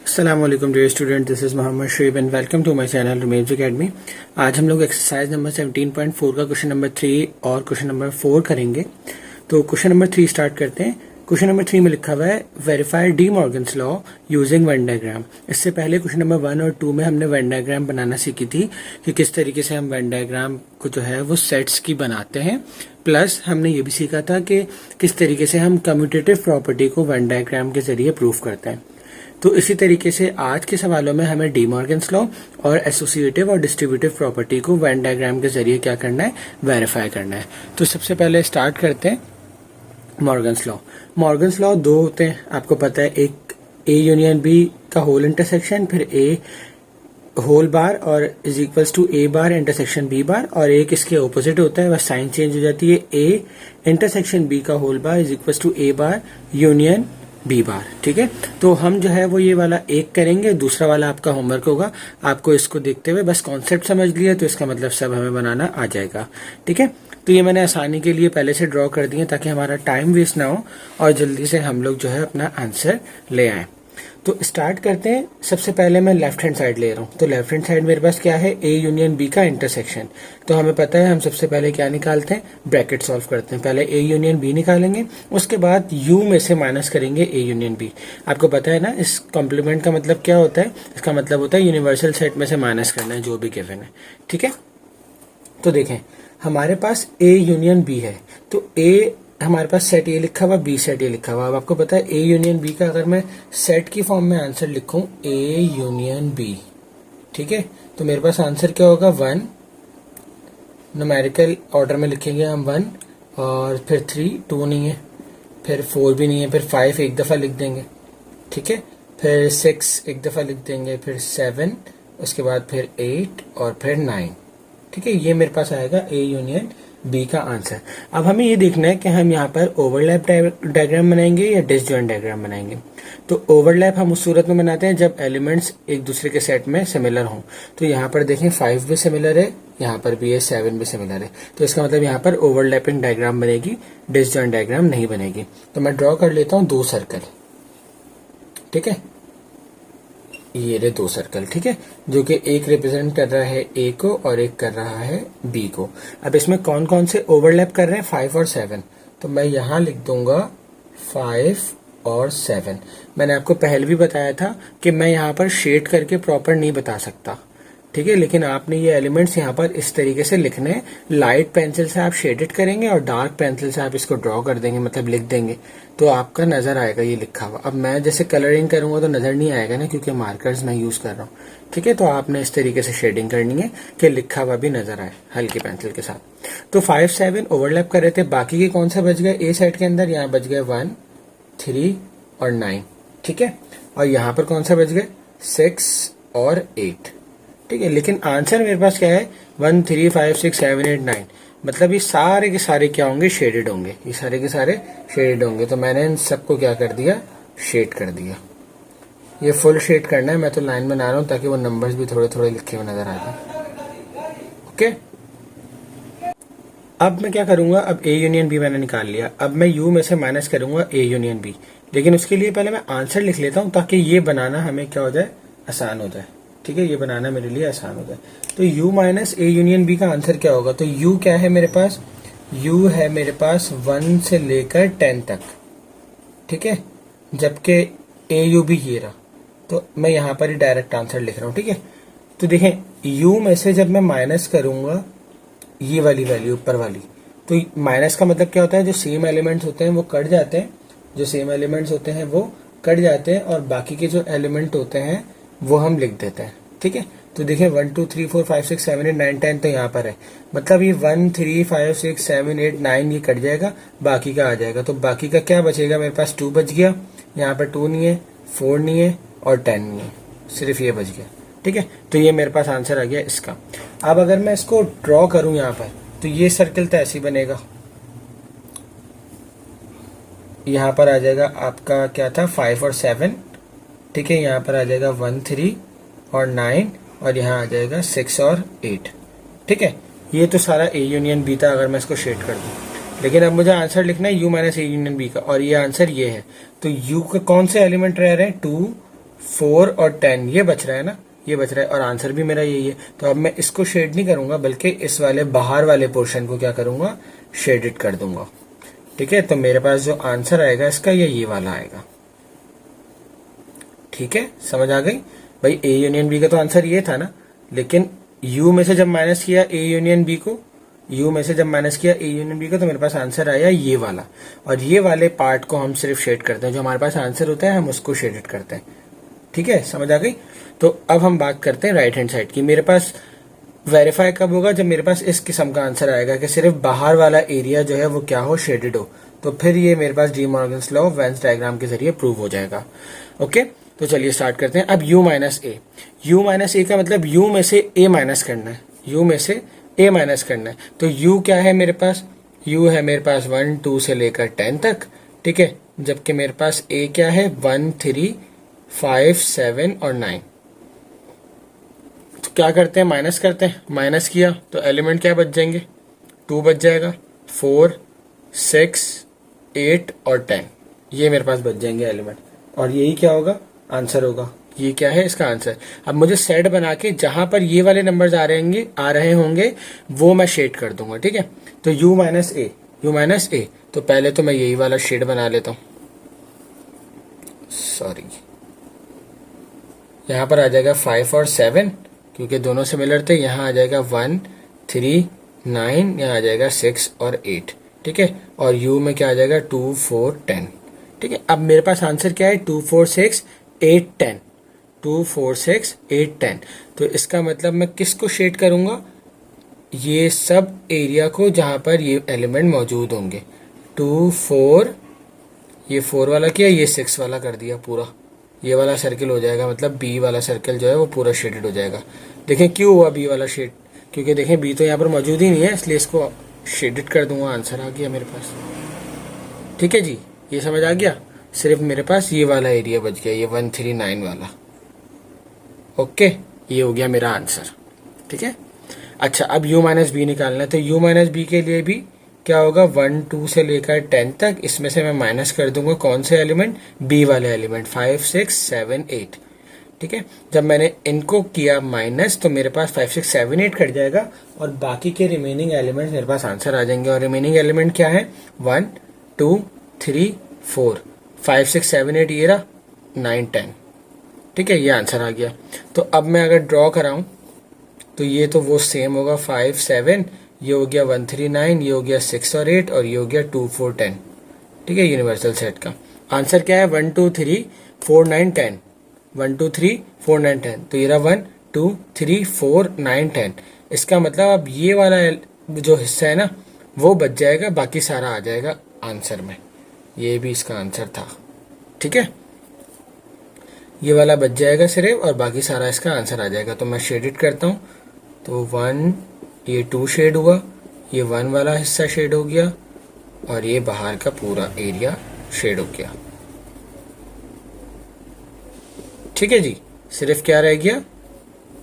अस्सलाम वालेकुम dear student, this is Mohammad Shoaib and welcome to my channel Rumez academy. आज हम लोग एक्सरसाइज नंबर 17.4 का क्वेश्चन नंबर 3 और क्वेश्चन नंबर 4 करेंगे। तो क्वेश्चन नंबर 3 स्टार्ट करते हैं। क्वेश्चन नंबर 3 में लिखा हुआ है verify D Morgan's law using Venn diagram. इससे पहले क्वेश्चन नंबर 1 और 2 में हमने वेन डायग्राम बनाना सीखी थी कि किस तरीके से हम वेन डायग्राम को जो है वो सेट्स की बनाते हैं। प्लस हमने ये भी सीखा था कि किस तरीके से हम कम्यूटेटिव प्रॉपर्टी को वेन डायग्राम के जरिए प्रूव करते हैं। तो इसी तरीके से आज के सवालों में हमें डी मॉर्गन्स लॉ और एसोसिएटिव और डिस्ट्रीब्यूटिव प्रॉपर्टी को वेन डायग्राम के जरिए क्या करना है, वेरीफाई करना है। तो सबसे पहले स्टार्ट करते हैं मॉर्गन्स लॉ। मॉर्गन्स लॉ दो होते हैं, आपको पता है, एक ए यूनियन बी का होल इंटरसेक्शन, फिर ए होल बार और is equals to A bar intersection B bar, और एक इसके ऑपोजिट होता है, बस साइन चेंज हो जाती है, ए इंटरसेक्शन बी का whole bar is equals to A bar union B bar. ठीक है, तो हम जो है वो ये वाला एक करेंगे, दूसरा वाला आपका होमवर्क होगा। आपको इसको देखते हुए बस कॉन्सेप्ट समझ लिया तो इसका मतलब सब हमें बनाना आ जाएगा। ठीक है, तो ये मैंने आसानी के लिए पहले से ड्रॉ कर दिए ताकि हमारा टाइम वेस्ट ना हो और जल्दी से हम लोग जो है अपना आंसर ले आए। तो स्टार्ट करते हैं। सबसे पहले मैं लेफ्ट हैंड साइड ले रहा हूं। तो लेफ्ट हैंड साइड मेरे पास क्या है, ए यूनियन बी का इंटरसेक्शन। तो हमें पता है हम सबसे पहले क्या निकालते हैं, ब्रैकेट सॉल्व करते हैं। पहले ए यूनियन बी निकालेंगे, उसके बाद यू में से माइनस करेंगे ए यूनियन बी। आपको पता है ना इस कॉम्प्लीमेंट का मतलब क्या होता है, इसका मतलब होता है यूनिवर्सल सेट में से माइनस करना है जो भी गिवन है। ठीक है, तो देखें हमारे पास ए यूनियन बी है, तो ए हमारे पास सेट ए लिखा हुआ, बी सेट ए लिखा हुआ। अब आपको पता है ए यूनियन बी का अगर मैं सेट की फॉर्म में आंसर लिखूं ए यूनियन बी, ठीक है, तो मेरे पास आंसर क्या होगा, 1। न्यूमेरिकल ऑर्डर में लिखेंगे हम 1, और फिर 3, 2 नहीं है, फिर 4 भी नहीं है, फिर 5 एक दफा लिख देंगे। ठीक है, फिर 6 एक दफा लिख देंगे, फिर 7, उसके बाद फिर 8 और फिर 9। ठीक है, ये मेरे पास आएगा ए यूनियन बी का आंसर। अब हमें ये देखना है कि हम यहाँ पर ओवरलैप डायग्राम बनाएंगे या डिसजॉइंट डायग्राम बनाएंगे। तो ओवरलैप हम उस सूरत में बनाते हैं जब एलिमेंट्स एक दूसरे के सेट में सिमिलर हों। तो यहाँ पर देखें 5 भी सिमिलर है, यहाँ पर भी है 7 भी सिमिलर है, तो इसका मतलब यहाँ पर ओवरलैपिंग डायग्राम बनेगी, डिसजॉइंट डायग्राम नहीं बनेगी। तो मैं ड्रॉ कर लेता हूँ 2 सर्कल। ठीक है, ये रहे 2 सर्कल। ठीक है, जो कि एक रिप्रेजेंट कर रहा है ए को और एक कर रहा है बी को। अब इसमें कौन कौन से ओवरलैप कर रहे हैं, 5 और 7। तो मैं यहां लिख दूंगा 5 और 7। मैंने आपको पहले भी बताया था कि मैं यहां पर शेड करके प्रॉपर नहीं बता सकता। ठीक है, लेकिन आपने ये एलिमेंट्स यहाँ पर इस तरीके से लिखने हैं। लाइट पेंसिल से आप शेडेड करेंगे और डार्क पेंसिल से आप इसको ड्रॉ कर देंगे, मतलब लिख देंगे, तो आपका नजर आएगा ये लिखा हुआ। अब मैं जैसे कलरिंग करूंगा तो नजर नहीं आएगा ना, क्योंकि मार्कर्स मैं यूज कर रहा हूँ। ठीक है, तो आपने इस तरीके से शेडिंग करनी है कि लिखा हुआ भी नजर आए हल्की पेंसिल के साथ। तो 5, 7 ओवरलैप कर रहे थे। बाकी के कौन से बच गए, ए सेट के अंदर यहाँ बच गए 1, 3 और 9। ठीक है, और यहाँ पर कौन सा बच गए, 6 और 8। ठीक है, लेकिन आंसर मेरे पास क्या है, 1, 3, 5, 6, 7, 8, 9। मतलब ये सारे के सारे क्या होंगे, शेडेड होंगे, ये सारे के सारे शेडेड होंगे। तो मैंने इन सबको क्या कर दिया, शेड कर दिया। ये फुल शेड करना है, मैं तो लाइन बना रहा हूं ताकि वो नंबर्स भी थोड़े थोड़े लिखे हुए नजर आ जाए। ओके, अब मैं क्या करूंगा, अब ए यूनियन बी मैंने निकाल लिया। अब मैं यू में से माइनस करूंगा ए यूनियन बी, लेकिन उसके लिए पहले मैं आंसर लिख लेता हूं ताकि ये बनाना हमें क्या हो जाए, आसान हो जाए। ठीक है, ये बनाना मेरे लिए आसान हो जाए। तो u minus A union B का आंसर क्या होगा, तो u क्या है मेरे पास, u है मेरे पास 1 से लेकर 10 तक। ठीक है, जबकि ए यू भी ये रहा, तो मैं यहां पर ही डायरेक्ट आंसर लिख रहा हूं। ठीक है, तो देखें u में से जब मैं माइनस करूंगा ये वाली वैल्यू ऊपर वाली, तो माइनस का मतलब क्या होता है, जो सेम एलिमेंट्स होते हैं वो कट जाते हैं, जो सेम एलिमेंट्स होते हैं वो कट जाते हैं, और बाकी के जो एलिमेंट होते हैं वो हम लिख देते हैं। ठीक है, तो देखिए 1, 2, 3, 4, 5, 6, 7, 8, 9, 10 तो यहाँ पर है, मतलब ये 1, 3, 5, 6, 7, 8, 9 ये कट जाएगा, बाकी का आ जाएगा। तो बाकी का क्या बचेगा, मेरे पास 2 बच गया, यहाँ पर 2 नहीं है, 4 नहीं है और 10 नहीं है, सिर्फ ये बच गया। ठीक है, तो ये मेरे पास आंसर आ गया इसका। अब अगर मैं इसको ड्रॉ करूं यहाँ पर, तो ये सर्कल तो ऐसे बनेगा, यहाँ पर आ जाएगा आपका क्या था, 5 और 7। ठीक है, यहाँ पर आ जाएगा 1, 3 और 9, और यहाँ आ जाएगा 6 और 8। ठीक है, ये तो सारा ए यूनियन बी था अगर मैं इसको शेड कर दूं, लेकिन अब मुझे आंसर लिखना है u minus A union B का, और ये आंसर ये है। तो u के कौन से एलिमेंट रह रहे हैं, 2, 4 और 10 ये बच रहा है ना, ये बच रहा है, और आंसर भी मेरा यही है। तो अब मैं इसको शेड नहीं करूंगा, बल्कि इस वाले बाहर वाले पोर्शन को क्या करूंगा, शेडेड कर दूंगा। ठीक है, तो मेरे पास जो आंसर आएगा इसका ये वाला आएगा। ठीक है, समझ आ गई भाई। ए यूनियन बी का तो आंसर ये था ना, लेकिन यू में से जब माइनस किया ए यूनियन बी को, यू में से जब माइनस किया ए यूनियन बी को, तो मेरे पास आंसर आया ये वाला। और ये वाले पार्ट को हम सिर्फ शेड करते हैं, जो हमारे पास आंसर होता है हम उसको शेडेड करते हैं। ठीक है, समझ आ गई। तो अब हम बात करते हैं राइट हैंड साइड की। मेरे पास वेरीफाई कब होगा, जब मेरे पास इस किस्म का आंसर आएगा कि सिर्फ बाहर वाला एरिया जो है वो क्या हो, शेडेड हो। तो फिर ये मेरे पास De Morgan's law of Venn diagram के जरिए प्रूव हो जाएगा। ओके, तो चलिए स्टार्ट करते हैं। अब u minus A, U minus A का मतलब u में से a माइनस करना है, u में से a माइनस करना है। तो u क्या है मेरे पास, u है मेरे पास 1 2 से लेकर 10 तक। ठीक है, जबकि मेरे पास a क्या है 1 3 5 7 और 9। तो क्या करते हैं, माइनस करते हैं। माइनस किया तो एलिमेंट क्या बच जाएंगे, 2 बच जाएगा, 4 6 8 और 10, ये मेरे पास बच जाएंगे एलिमेंट। और यही क्या होगा, आंसर होगा। ये क्या है इसका आंसर। अब मुझे सेट बना के जहां पर ये वाले नंबर्स आ रहे होंगे वो मैं शेड कर दूंगा। ठीक है, तो u माइनस ए, तो पहले तो मैं यही वाला शेड बना लेता हूं। सॉरी, यहां पर आ जाएगा 5 और 7 क्योंकि दोनों सिमिलर थे। यहां आ जाएगा 1 3 9, यहां आ जाएगा 6 और 8। ठीक है, और u में क्या आ जाएगा 2 4 10। ठीक है, अब मेरे पास आंसर क्या है 2 4 6 8 10, 2 4 6 8 10। तो इसका मतलब मैं किसको शेड करूंगा, ये सब एरिया को जहां पर ये एलिमेंट मौजूद होंगे। 2 4, ये 4 वाला किया, ये 6 वाला कर दिया पूरा, ये वाला सर्किल हो जाएगा, मतलब बी वाला सर्किल जो है वो पूरा शेडेड हो जाएगा। देखें क्यों हुआ बी वाला शेड, क्योंकि देखें बी तो यहाँ पर मौजूद ही नहीं है, इसलिए इसको शेडेड कर दूंगा। आंसर आ गया मेरे पास। ठीक है जी, ये समझ आ गया। सिर्फ मेरे पास ये वाला एरिया बच गया, ये 139 वाला। ओके, ये हो गया मेरा आंसर। ठीक है, अच्छा अब u माइनस बी निकालना है। तो u माइनस बी के लिए भी क्या होगा, 1 2 से लेकर 10 तक, इसमें से मैं माइनस कर दूंगा कौन से एलिमेंट, बी वाले एलिमेंट 5 6 7 8। ठीक है, जब मैंने इनको किया माइनस तो मेरे पास 5 6 7 8 कट जाएगा और बाकी के रिमेनिंग एलिमेंट मेरे पास आंसर आ जाएंगे। और रिमेनिंग एलिमेंट क्या है, 1 2 3 4 5 6 7 8, ये रहा 9 10। ठीक है, ये आंसर आ गया। तो अब मैं अगर ड्रॉ कराऊं तो ये तो वो सेम होगा 5 7, ये हो गया 1 3 9, ये हो गया 6 और 8, और ये हो गया 2 4 10। ठीक है, यूनिवर्सल सेट का आंसर क्या है, 1 2 3 4 9 10, 1 2 3 4 9 10। तो ये रहा 1 2 3 4 9 10। इसका मतलब अब ये वाला जो हिस्सा है ना वो बच जाएगा, बाकी सारा आ जाएगा आंसर में। ये भी इसका आंसर था। ठीक है, ये वाला बच जाएगा सिर्फ और बाकी सारा इसका आंसर आ जाएगा। तो मैं शेड इट करता हूँ। तो 1, ये 2 शेड हुआ, ये 1 वाला हिस्सा शेड हो गया और ये बाहर का पूरा एरिया शेड हो गया। ठीक है जी, सिर्फ क्या रह गया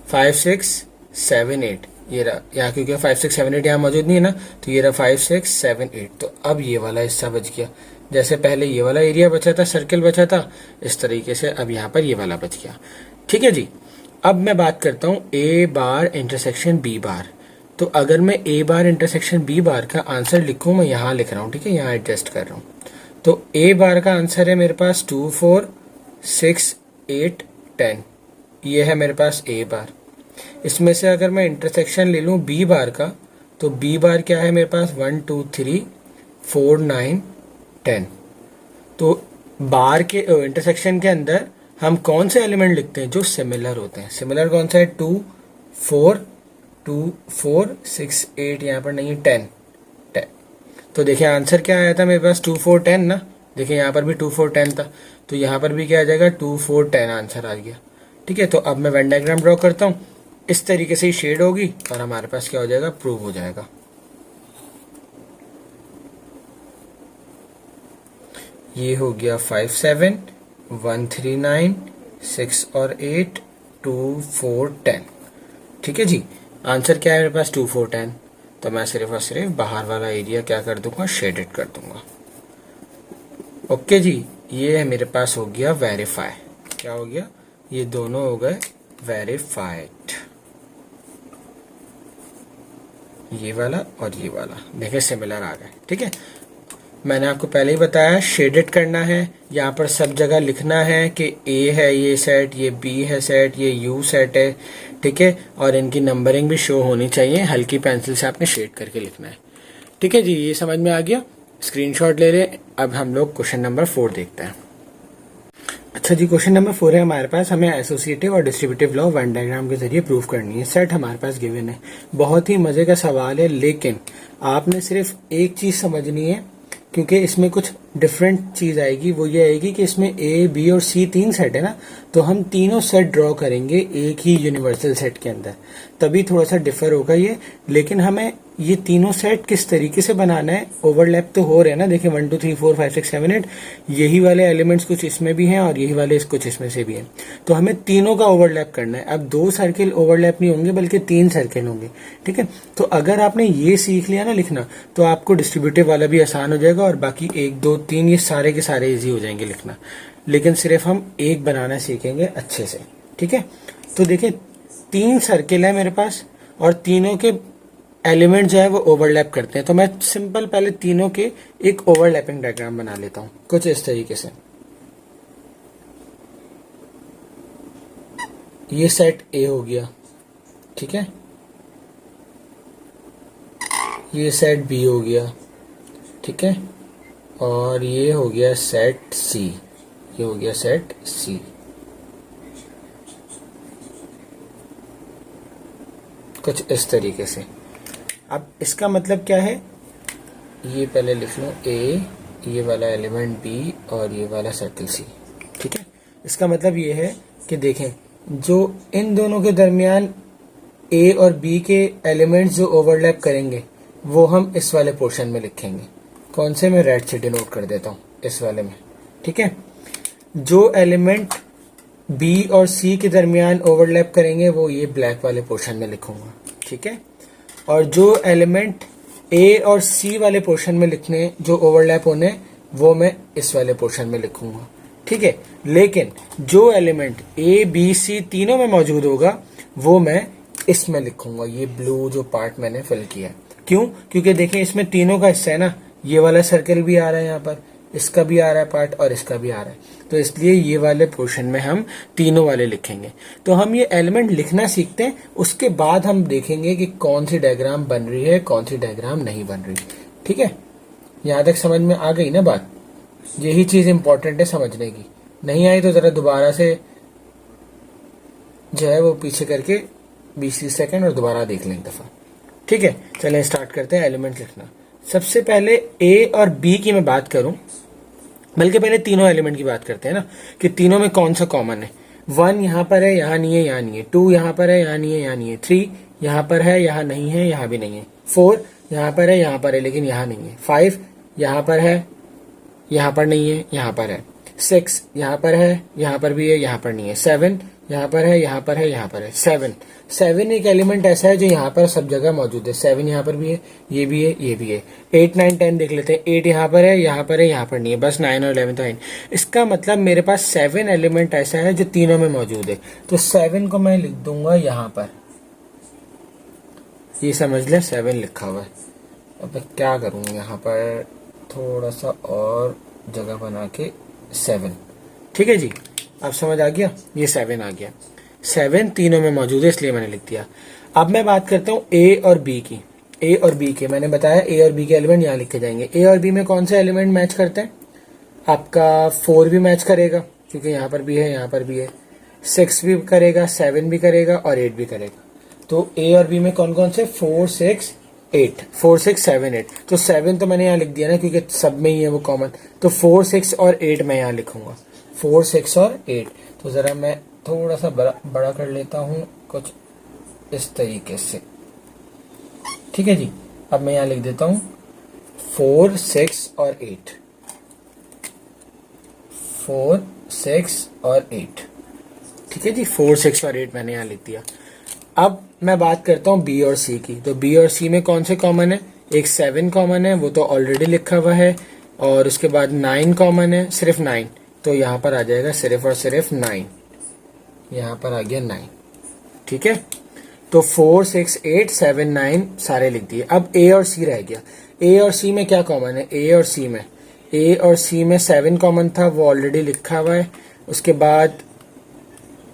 5 6 7 8, ये रहा यहाँ, क्योंकि 5 6 7 8 यहाँ मौजूद नहीं है ना, तो ये रहा 5 6 7 8। तो अब ये वाला हिस्सा बच गया। जैसे पहले ये वाला एरिया बचा था, सर्किल बचा था, इस तरीके से अब यहाँ पर ये वाला बच गया। ठीक है जी, अब मैं बात करता हूँ ए बार इंटरसेक्शन बी बार। तो अगर मैं ए बार इंटरसेक्शन बी बार का आंसर लिखूं, मैं यहाँ लिख रहा हूँ। ठीक है, यहाँ एडजस्ट कर रहा हूँ। तो ए बार का आंसर है मेरे पास 2 4 6 8 10, ये है मेरे पास ए बार। इसमें से अगर मैं इंटरसेक्शन ले लूँ बी बार का, तो बी बार क्या है मेरे पास 1 2 3 4 9 10। तो बार के इंटरसेक्शन के अंदर हम कौन से एलिमेंट लिखते हैं, जो सिमिलर होते हैं। सिमिलर कौन सा है, 2 4 6 8, यहाँ पर नहीं है 10 10। तो देखिए आंसर क्या आया था मेरे पास 2 4 10 ना। देखिए यहाँ पर भी 2 4 10 था, तो यहाँ पर भी क्या आ जाएगा 2 4 10 आंसर आ गया। ठीक है, तो अब मैं वेन डायग्राम ड्रॉ करता हूँ। इस तरीके से ही शेड होगी और हमारे पास क्या हो जाएगा, प्रूव हो जाएगा। ये हो गया 5 7 1 3 9 6 और 8 2 4 10। ठीक है जी, आंसर क्या है मेरे पास 2 4 10। तो मैं सिर्फ और सिर्फ बाहर वाला एरिया क्या कर दूंगा, शेडेड कर दूंगा। ओके जी, ये है मेरे पास हो गया वेरीफाई। क्या हो गया, ये दोनों हो गए वेरीफाइड, ये वाला और ये वाला देखें सिमिलर आ गए। ठीक है, मैंने आपको पहले ही बताया शेडेड करना है, यहाँ पर सब जगह लिखना है कि ए है ये सेट, ये बी है सेट, ये यू सेट है। ठीक है, और इनकी नंबरिंग भी शो होनी चाहिए, हल्की पेंसिल से आपने शेड करके लिखना है। ठीक है जी, ये समझ में आ गया, स्क्रीनशॉट ले लें। अब हम लोग क्वेश्चन नंबर 4 देखते हैं। अच्छा जी, क्वेश्चन नंबर 4 है हमारे पास, हमें एसोसिएटिव और डिस्ट्रीब्यूटिव लॉ वेन डायग्राम के जरिए प्रूव करनी है। सेट हमारे पास गिवन है, बहुत ही मजे का सवाल है, लेकिन आपने सिर्फ एक चीज समझनी है, क्योंकि इसमें कुछ डिफरेंट चीज आएगी। वो ये आएगी कि इसमें ए बी और सी 3 सेट है ना, तो हम तीनों सेट ड्रॉ करेंगे एक ही यूनिवर्सल सेट के अंदर, तभी थोड़ा सा डिफर होगा ये। लेकिन हमें ये तीनों सेट किस तरीके से बनाना है, ओवरलैप तो हो रहे हैं ना, देखिए 1 2 3 4 5 6 7 8, यही वाले एलिमेंट्स कुछ इसमें भी हैं और यही वाले कुछ इसमें से भी हैं, तो हमें तीनों का ओवरलैप करना है। अब 2 सर्किल ओवरलैप नहीं होंगे बल्कि 3 सर्किल होंगे। ठीक है, तो अगर आपने ये सीख लिया ना लिखना, तो आपको डिस्ट्रीब्यूटिव वाला भी आसान हो जाएगा और बाकी 1 2 3 ये सारे के सारे इजी हो जाएंगे लिखना। लेकिन सिर्फ हम एक बनाना सीखेंगे अच्छे से। ठीक है, तो देखिए 3 सर्किल है मेरे पास और तीनों के एलिमेंट जो है वो ओवरलैप करते हैं, तो मैं सिंपल पहले तीनों के एक ओवरलैपिंग डायग्राम बना लेता हूं कुछ इस तरीके से। ये सेट ए हो गया, ठीक है, ये सेट बी हो गया, ठीक है, और ये हो गया सेट सी, ये हो गया सेट सी। कुछ इस तरीके से। अब इसका मतलब क्या है, ये पहले लिख लो ए, ये वाला एलिमेंट बी और ये वाला सर्किल सी। ठीक है, इसका मतलब ये है कि देखें जो इन दोनों के दरमियान ए और बी के एलिमेंट्स जो ओवरलैप करेंगे वो हम इस वाले पोर्शन में लिखेंगे। कौन से, मैं रेड से डिनोट कर देता हूं, इस वाले में। ठीक है, जो एलिमेंट बी और सी के दरमियान ओवरलैप करेंगे वो ये ब्लैक वाले पोर्शन में लिखूंगा। ठीक है, और जो एलिमेंट ए और सी वाले पोर्शन में लिखने जो ओवरलैप होने वो मैं इस वाले पोर्शन में लिखूंगा। ठीक है, लेकिन जो एलिमेंट ए बी सी तीनों में मौजूद होगा वो मैं इसमें लिखूंगा, ये ब्लू जो पार्ट मैंने फिल किया। क्यों, क्योंकि देखें इसमें तीनों का हिस्सा है ना, ये वाला सर्कल भी आ रहा है यहाँ पर, इसका भी आ रहा है पार्ट और इसका भी आ रहा है, तो इसलिए ये वाले पोर्शन में हम तीनों वाले लिखेंगे। तो हम ये एलिमेंट लिखना सीखते हैं, उसके बाद हम देखेंगे कि कौन सी डायग्राम बन रही है कौन सी डायग्राम नहीं बन रही। ठीक है, यहां तक समझ में आ गई ना बात, यही चीज इंपॉर्टेंट है समझने की। नहीं आई तो जरा दोबारा से जो है वो पीछे करके 20 सेकंड और दोबारा देख लें एक दफा। ठीक है, चलें स्टार्ट करते हैं एलिमेंट लिखना। सबसे पहले ए और बी की मैं बात करूं, बल्कि पहले तीनों एलिमेंट की बात करते हैं ना, कि तीनों में कौन सा कॉमन है। 1 यहाँ पर है, यहाँ नहीं है, यहाँ नहीं है। 2 यहाँ पर है, यहाँ नहीं है, यहाँ नहीं है। 3 यहाँ पर है, यहाँ नहीं है, यहाँ भी नहीं है। 4 यहाँ पर है, यहाँ पर है, लेकिन यहाँ नहीं है। 5 यहाँ पर है, यहाँ पर नहीं है, यहाँ पर है। 6 यहाँ पर है, यहाँ पर भी है, यहाँ पर नहीं है। 7 यहाँ पर है, यहाँ पर है, यहाँ पर है। 7 एक एलिमेंट ऐसा है जो यहाँ पर सब जगह मौजूद है। 7 यहाँ पर भी है, ये भी है, ये भी है। 8 9 10 देख लेते हैं। 8 यहाँ पर है, यहाँ पर है, यहाँ पर नहीं है, बस 9 और 11 तो है। इसका मतलब मेरे पास 7 एलिमेंट ऐसा है जो तीनों में मौजूद है, तो 7 को मैं लिख दूंगा यहाँ पर, ये समझ ले 7 लिखा हुआ है। अब मैं क्या करूंगा, यहाँ पर थोड़ा सा और जगह बना के 7। ठीक है जी, अब समझ आ गया, ये 7 आ गया। 7 तीनों में मौजूद है इसलिए मैंने लिख दिया। अब मैं बात करता हूँ ए और बी की। ए और बी के मैंने बताया ए और बी के एलिमेंट यहाँ लिखे जाएंगे। ए और बी में कौन से एलिमेंट मैच करते हैं, आपका 4 भी मैच करेगा क्योंकि यहाँ पर भी है, यहाँ पर भी है। 6 भी करेगा, 7 भी करेगा और 8 भी करेगा। तो ए और बी में कौन कौन से, 4 6 8, 4 6 7 8। तो 7 तो मैंने यहाँ लिख दिया ना क्योंकि सब में ही है वो कॉमन, तो 4 6 और 8 मैं यहाँ लिखूंगा। 4 6 और 8। तो जरा मैं थोड़ा सा बड़ा कर लेता हूँ कुछ इस तरीके से। ठीक है जी, अब मैं यहाँ लिख देता हूँ 4 6 और 8, 4 6 और 8। ठीक है जी, 4 6 और 8 मैंने यहाँ लिख दिया। अब मैं बात करता हूँ बी और सी की। तो बी और सी में कौन से कॉमन है, एक 7 कॉमन है, वो तो ऑलरेडी लिखा हुआ है, और उसके बाद 9 कॉमन है, सिर्फ 9, तो यहाँ पर आ जाएगा सिर्फ और सिर्फ 9, यहाँ पर आ गया 9। ठीक है, तो 4 6 8 7 9 सारे लिख दिए। अब ए और सी रह गया। ए और सी में क्या कॉमन है? ए और सी में 7 कॉमन था, वो ऑलरेडी लिखा हुआ है। उसके बाद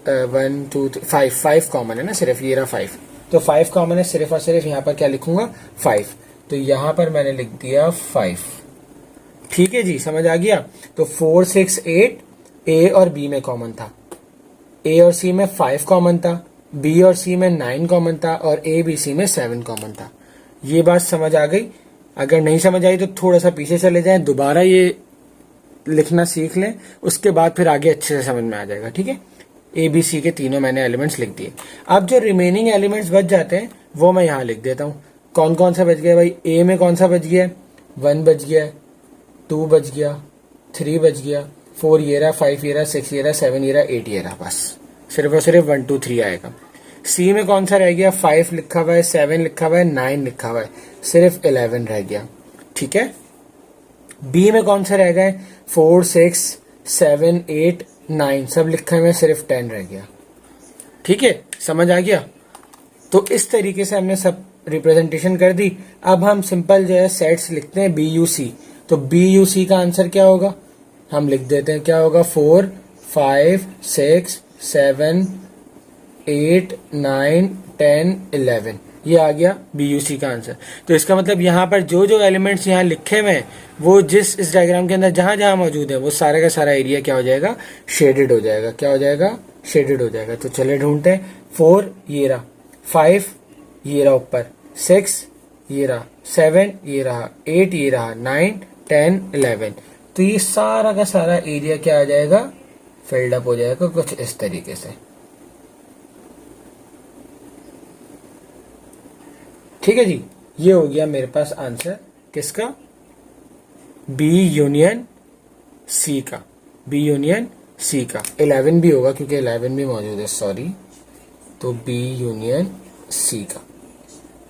1 2 3 5 कॉमन है ना, सिर्फ ये रहा 5। तो 5 कॉमन है सिर्फ और सिर्फ, यहाँ पर क्या लिखूंगा? 5। तो यहाँ पर मैंने लिख दिया 5। ठीक है जी, समझ आ गया। तो 4 6 8 ए और बी में कॉमन था, ए और सी में 5 कॉमन था, बी और सी में 9 कॉमन था, और ए बी सी में 7 कॉमन था। ये बात समझ आ गई? अगर नहीं समझ आई तो थोड़ा सा पीछे चले जाएं, दोबारा ये लिखना सीख लें, उसके बाद फिर आगे अच्छे से समझ में आ जाएगा। ठीक है, ए बी सी के तीनों मैंने एलिमेंट्स लिख दिए। अब जो रिमेनिंग एलिमेंट्स बच जाते हैं वो मैं यहाँ लिख देता हूँ। कौन कौन सा बच गया भाई? ए में कौन सा बच गया? 1 बच गया, 2 बच गया, 3 बच गया, 4 ये रहा, 5 ये रहा, 6 ये रहा, 7 ये रहा, 8 ये रहा। बस सिर्फ और सिर्फ 1 2 3 आएगा। सी में कौन सा रह गया? 5 लिखा हुआ है, 7 लिखा हुआ है, 9 लिखा हुआ है, सिर्फ 11 रह गया। ठीक है, बी में कौन सा रह गए? 4 6 7 8 9 सब लिखा है, सिर्फ 10 रह गया। ठीक है, समझ आ गया? तो इस तरीके से हमने सब रिप्रेजेंटेशन कर दी। अब हम सिंपल जो है सेट्स लिखते हैं बी यू सी। तो बी यू सी का आंसर क्या होगा? हम लिख देते हैं, क्या होगा? 4 5 6 7 8 9 10 11। ये आ गया बी यू सी का आंसर। तो इसका मतलब यहाँ पर जो जो एलिमेंट्स यहाँ लिखे हुए हैं वो जिस इस डायग्राम के अंदर जहां जहां मौजूद है वो सारे का सारा एरिया क्या हो जाएगा? शेडेड हो जाएगा। क्या हो जाएगा? शेडेड हो जाएगा। तो चले ढूंढते हैं। 4 ये रहा, 5 ये रहा ऊपर, 6 ये रहा, 7 ये रहा, 8 ये रहा, 9 10 11। तो ये सारा का सारा एरिया क्या आ जाएगा? फिल्ड अप हो जाएगा कुछ इस तरीके से। ठीक है जी, ये हो गया मेरे पास आंसर किसका? बी यूनियन सी का। बी यूनियन सी का 11 भी होगा क्योंकि 11 भी मौजूद है, सॉरी। तो बी यूनियन सी का।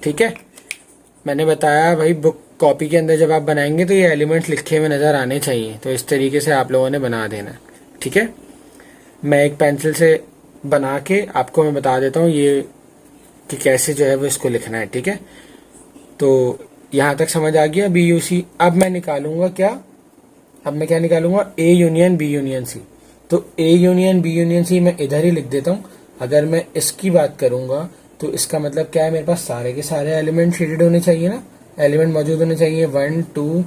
ठीक है, मैंने बताया भाई बुक कॉपी के अंदर जब आप बनाएंगे तो ये एलिमेंट्स लिखे हुए नजर आने चाहिए, तो इस तरीके से आप लोगों ने बना देना। ठीक है, मैं एक पेंसिल से बना के आपको मैं बता देता हूँ ये कि कैसे जो है वो इसको लिखना है। ठीक है, तो यहां तक समझ आ गया बी यू सी। अब मैं निकालूंगा क्या? अब मैं क्या निकालूंगा? A union B union C. तो A union B union C मैं इधर ही लिख देता हूं। अगर मैं इसकी बात करूंगा तो इसका मतलब क्या है? मेरे पास सारे के सारे एलिमेंट शेडेड होने चाहिए ना, एलिमेंट मौजूद होने चाहिए। 1 2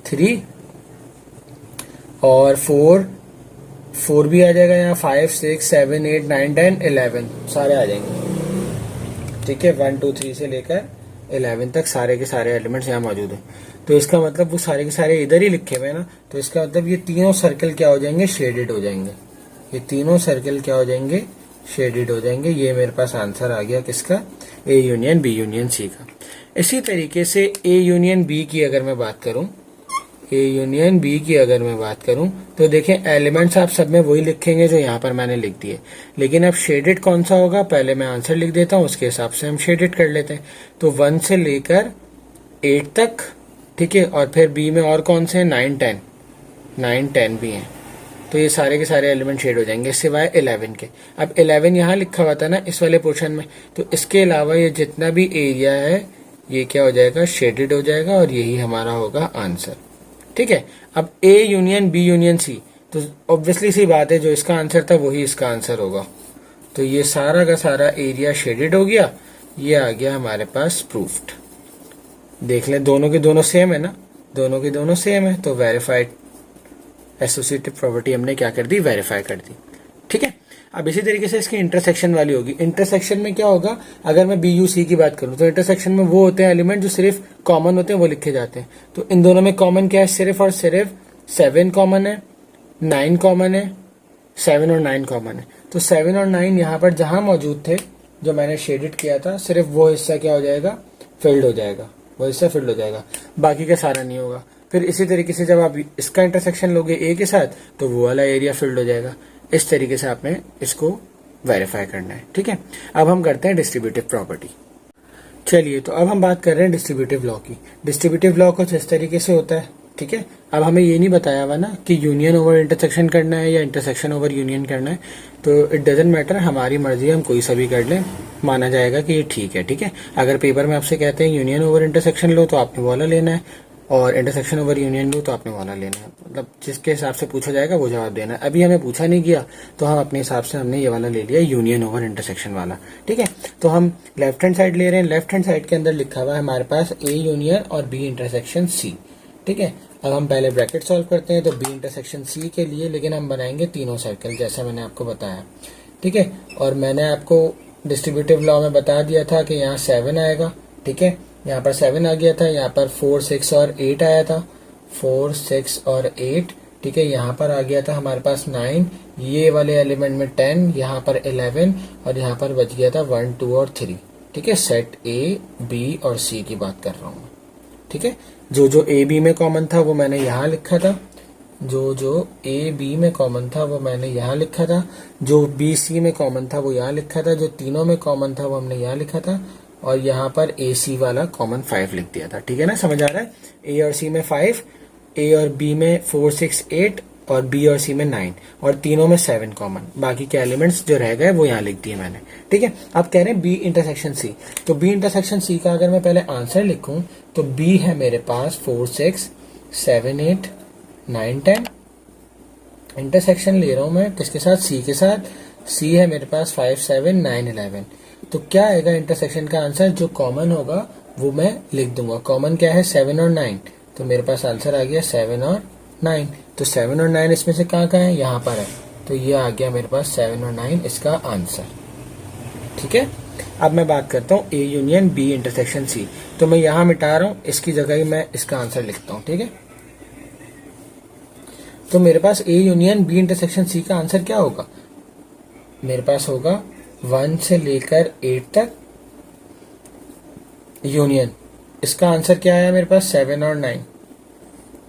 3 और 4 भी आ जाएगा यहाँ, 5 6 7 8 9 10 11 सारे आ जाएंगे। ठीक है, 1 2 3 से लेकर 11 तक सारे के सारे एलिमेंट्स यहाँ मौजूद हैं। तो इसका मतलब वो सारे के सारे इधर ही लिखे हुए हैं ना, तो इसका मतलब ये तीनों सर्कल क्या हो जाएंगे? शेडेड हो जाएंगे। ये तीनों सर्कल क्या हो जाएंगे? शेडेड हो जाएंगे। ये मेरे पास आंसर आ गया किसका? A union B union C का। इसी तरीके से ए यूनियन बी की अगर मैं बात करूं, ए यूनियन बी की अगर मैं बात करूं तो देखें एलिमेंट्स आप सब में वही लिखेंगे जो यहाँ पर मैंने लिख दिए, लेकिन अब शेडेड कौन सा होगा? पहले मैं आंसर लिख देता हूँ, उसके हिसाब से हम शेडेड कर लेते हैं। तो 1 से लेकर 8 तक, ठीक है, और फिर बी में और कौन से हैं? 9 10 भी हैं। तो ये सारे के सारे एलिमेंट शेड हो जाएंगे सिवाय 11 के। अब 11 यहाँ लिखा हुआ था ना इस वाले पोर्शन में, तो इसके अलावा ये जितना भी एरिया है ये क्या हो जाएगा? शेडेड हो जाएगा, और यही हमारा होगा आंसर। ठीक है, अब A union B union C, तो ऑब्वियसली सी बात है जो इसका आंसर था वही इसका आंसर होगा। तो ये सारा का सारा एरिया शेडेड हो गया। ये आ गया हमारे पास प्रूफ्ड। देख लें, दोनों के दोनों सेम है ना, दोनों के दोनों सेम है, तो वेरीफाइड एसोसिएटिव प्रॉपर्टी हमने क्या कर दी? वेरीफाई कर दी। ठीक है, अब इसी तरीके से इसकी इंटरसेक्शन वाली होगी। इंटरसेक्शन में क्या होगा? अगर मैं बी यू सी की बात करूं तो इंटरसेक्शन में वो होते हैं एलिमेंट जो सिर्फ कॉमन होते हैं, वो लिखे जाते हैं। तो इन दोनों में कॉमन क्या है? सिर्फ और सिर्फ 7 कॉमन है, 9 कॉमन है, 7 और 9 कॉमन है। तो 7 और 9 यहाँ पर जहां मौजूद थे जो मैंने शेडेड किया था, सिर्फ वो हिस्सा क्या हो जाएगा? फिल्ड हो जाएगा, वो हिस्सा फिल्ड हो जाएगा, बाकी का सारा नहीं होगा। फिर इसी तरीके से जब आप इसका इंटरसेक्शन लोगे ए के साथ तो वो वाला एरिया फिल्ड हो जाएगा। इस तरीके से आपने इसको वेरीफाई करना है। ठीक है, अब हम करते हैं डिस्ट्रीब्यूटिव प्रॉपर्टी। चलिए, तो अब हम बात कर रहे हैं डिस्ट्रीब्यूटिव लॉ की। डिस्ट्रीब्यूटिव लॉ कुछ इस तरीके से होता है, ठीक है। अब हमें ये नहीं बताया हुआ ना कि यूनियन ओवर इंटरसेक्शन करना है या इंटरसेक्शन ओवर यूनियन करना है, तो इट डजेंट मैटर, हमारी मर्जी है, हम कोई सा भी कर लें, माना जाएगा कि ये ठीक है। ठीक है, अगर पेपर में आपसे कहते हैं यूनियन ओवर इंटरसेक्शन लो तो आपने वाला लेना है, और इंटरसेक्शन ओवर यूनियन लो तो आपने वाला लेना है, मतलब जिसके हिसाब से पूछा जाएगा वो जवाब देना है। अभी हमें पूछा नहीं गया तो हम अपने हिसाब से हमने ये वाला ले लिया, यूनियन ओवर इंटरसेक्शन वाला। ठीक है, तो हम लेफ्ट हैंड साइड ले रहे हैं। लेफ्ट हैंड साइड के अंदर लिखा हुआ है हमारे पास ए यूनियन और बी इंटरसेक्शन सी। ठीक है, अब हम पहले ब्रैकेट सॉल्व करते हैं। तो बी इंटरसेक्शन सी के लिए लेकिन हम बनाएंगे तीनों सर्कल, जैसा मैंने आपको बताया। ठीक है, और मैंने आपको डिस्ट्रीब्यूटिव लॉ में बता दिया था कि यहाँ 7 आएगा। ठीक है, यहाँ पर 7 आ गया था, यहाँ पर 4, 6 और 8 आया था, 4, 6 और 8। ठीक है, यहाँ पर आ गया था हमारे पास 9, ये वाले एलिमेंट में 10, यहाँ पर 11 और यहाँ पर बच गया था 1, 2 और 3। ठीक है, सेट ए, बी और सी की बात कर रहा हूँ। ठीक है, जो जो ए बी में कॉमन था वो मैंने यहाँ लिखा था, जो जो ए बी में कॉमन था वो मैंने यहाँ लिखा था, जो बी सी में कॉमन था वो यहाँ लिखा था, जो तीनों में कॉमन था वो हमने यहाँ लिखा था, और यहाँ पर ए सी वाला कॉमन 5 लिख दिया था। ठीक है ना, समझ आ रहा है? ए और सी में 5, ए और बी में 4, 6, 8 और बी और सी में 9 और तीनों में 7 कॉमन। बाकी के एलिमेंट्स जो रह गए वो यहाँ लिख दिए मैंने। ठीक है, अब कह रहे हैं बी इंटरसेक्शन सी, तो बी इंटरसेक्शन सी का अगर मैं पहले आंसर लिखूं तो बी है मेरे पास 4, 6, 7, 8, 9, 10। इंटरसेक्शन ले रहा हूं मैं किसके साथ? सी के साथ। सी है मेरे पास 5, 7, 9, 11। तो क्या आएगा इंटरसेक्शन का आंसर? जो कॉमन होगा वो मैं लिख दूंगा। कॉमन क्या है? 7 और 9, तो मेरे पास आंसर आ गया 7 और 9। तो 7 और 9 इसमें से कहाँ है? यहाँ पर है, तो ये आ गया मेरे पास 7 और 9 इसका आंसर। ठीक है, अब मैं बात करता हूँ A union B intersection C. तो मैं यहाँ मिटा रहा हूँ, इसकी जगह ही मैं इसका आंसर लिखता हूँ। ठीक है, तो मेरे पास A union B intersection C का आंसर क्या होगा? मेरे पास होगा 1 से लेकर 8 तक यूनियन। इसका आंसर क्या आया मेरे पास? 7 और 9।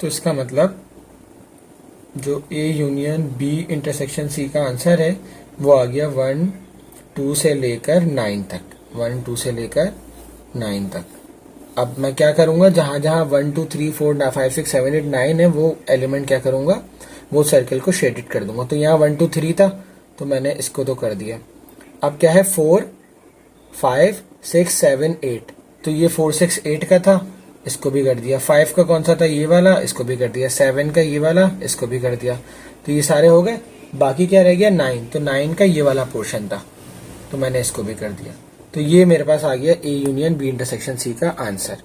तो इसका मतलब जो A union B intersection C का आंसर है वो आ गया 1, 2 से लेकर 9 तक। 1, 2 से लेकर 9 तक। अब मैं क्या करूंगा? जहां जहां 1, 2, 3, 4, 5, 6, 7, 8, 9 है वो एलिमेंट क्या करूंगा? वो सर्कल को शेडेड कर दूंगा। तो यहाँ 1, 2, 3 था तो मैंने इसको तो कर दिया। अब क्या है? 4, 5, 6, 7, 8। तो ये 4, 6, 8 का था, इसको भी कर दिया। 5 का कौन सा था? ये वाला, इसको भी कर दिया। 7 का ये वाला, इसको भी कर दिया। तो ये सारे हो गए। बाकी क्या रह गया? 9। तो 9 का ये वाला पोर्शन था, तो मैंने इसको भी कर दिया। तो ये मेरे पास आ गया A union B intersection C का आंसर।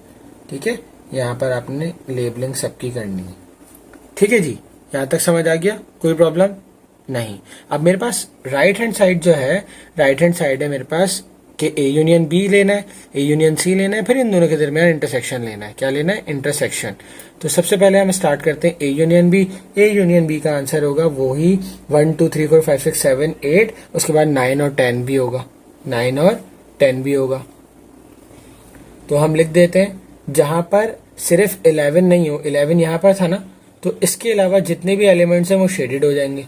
ठीक है, यहाँ पर आपने लेबलिंग सबकी करनी है। ठीक है जी, यहाँ तक समझ आ गया? कोई प्रॉब्लम नहीं। अब मेरे पास राइट हैंड साइड जो है, राइट हैंड साइड है मेरे पास कि ए यूनियन बी लेना है, ए यूनियन सी लेना है, फिर इन दोनों के दरमियान इंटरसेक्शन लेना है। क्या लेना है? इंटरसेक्शन। तो सबसे पहले हम स्टार्ट करते हैं A union B. A union B का आंसर होगा वही 1, 2, 3, 4, 5, 6, 7, 8, उसके बाद 9 और 10 भी होगा। 9 और 10 भी होगा। तो हम लिख देते हैं, जहां पर सिर्फ 11 नहीं हो, 11 यहाँ पर था ना, तो इसके अलावा जितने भी एलिमेंट्स हैं वो शेडेड हो जाएंगे।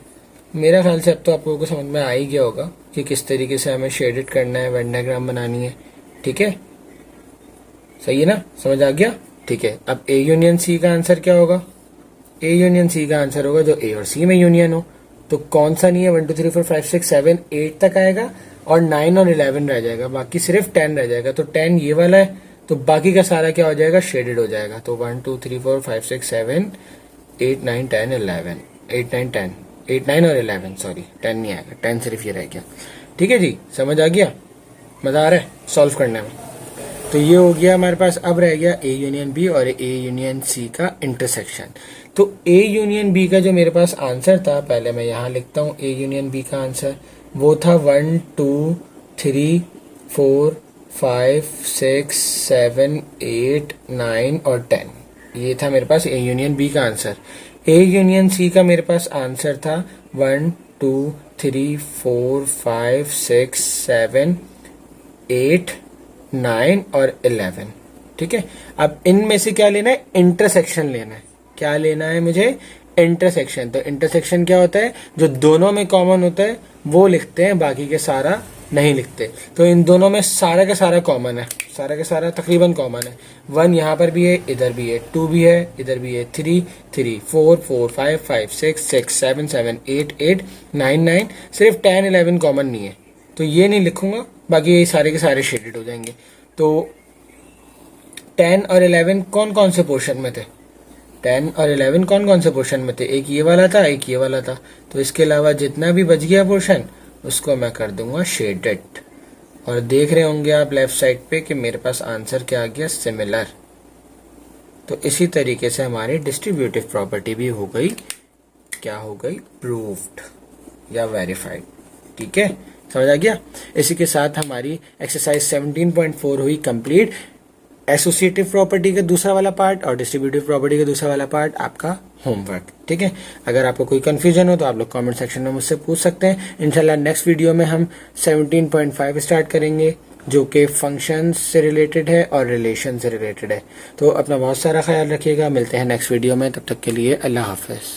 मेरा ख्याल से अब तो आप लोगों को समझ में आ ही गया होगा कि किस तरीके से हमें शेडेड करना है, वेन डायग्राम बनानी है। ठीक है, सही है ना? समझ आ गया? ठीक है, अब ए यूनियन सी का आंसर क्या होगा? ए यूनियन सी का आंसर होगा जो ए और सी में यूनियन हो। तो कौन सा नहीं है? 1, 2, 3, 4, 5, 6, 7, 8 तक आएगा और 9 और 11 रह जाएगा, बाकी सिर्फ 10 रह जाएगा। तो 10 ये वाला है, तो बाकी का सारा क्या हो जाएगा? शेडेड हो जाएगा। तो 1, 2, 3, 4, 5, 6, 7, 8, 9, 10, 11, 8, 9, 10, 8, 9 और 11, सॉरी 10 नहीं आएगा, 10 सिर्फ ये रह गया। ठीक है जी, समझ आ गया? मजा आ रहा है सॉल्व करने में? तो ये हो गया हमारे पास। अब रह गया ए यूनियन बी और ए यूनियन सी का इंटरसेक्शन। तो ए यूनियन बी का जो मेरे पास आंसर था, पहले मैं यहाँ लिखता हूँ ए यूनियन बी का आंसर, वो था 1, 2, 3, 4, 5, 6, 7, 8, 9 और 10। ये था मेरे पास ए यूनियन बी का आंसर। ए यूनियन सी का मेरे पास आंसर था 1, 2, 3, 4, 5, 6, 7, 8, 9 और 11। ठीक है, अब इनमें से क्या लेना है? इंटरसेक्शन लेना है। क्या लेना है मुझे? इंटरसेक्शन। तो इंटरसेक्शन क्या होता है? जो दोनों में कॉमन होता है वो लिखते हैं, बाकी के सारा नहीं लिखते। तो इन दोनों में सारा का सारा कॉमन है, सारा का सारा तकरीबन कॉमन है। 1 यहाँ पर भी है, इधर भी है, 2 भी है, इधर भी है, 3 3, 4 4, 5 5, 6 6, 7 7, 8 8, 9 9, सिर्फ 10 11 कॉमन नहीं है, तो ये नहीं लिखूंगा, बाकी ये सारे के सारे शेडेड हो जाएंगे। तो 10 और 11 कौन कौन से पोर्शन में थे? 10 और 11 कौन कौन से पोर्शन में थे? एक ये वाला था, एक ये वाला था। तो इसके अलावा जितना भी बच गया पोर्शन उसको मैं कर दूंगा शेडेड। और देख रहे होंगे आप लेफ्ट साइड पे कि मेरे पास आंसर क्या आ गया, सिमिलर। तो इसी तरीके से हमारी डिस्ट्रीब्यूटिव प्रॉपर्टी भी हो गई, क्या हो गई, प्रूव्ड या वेरीफाइड। ठीक है, समझ आ गया। इसी के साथ हमारी एक्सरसाइज 17.4 हुई कंप्लीट। एसोसिएटिव प्रॉपर्टी का दूसरा वाला पार्ट और डिस्ट्रीब्यूटिव प्रॉपर्टी का दूसरा वाला पार्ट आपका होमवर्क। ठीक है, अगर आपको कोई कंफ्यूजन हो तो आप लोग कमेंट सेक्शन में मुझसे पूछ सकते हैं। इंशाल्लाह नेक्स्ट वीडियो में हम 17.5 स्टार्ट करेंगे, जो कि फंक्शन से रिलेटेड है और रिलेशन से रिलेटेड है। तो अपना बहुत सारा ख्याल रखिएगा, मिलते हैं नेक्स्ट वीडियो में, तब तक के लिए अल्लाह हाफिज।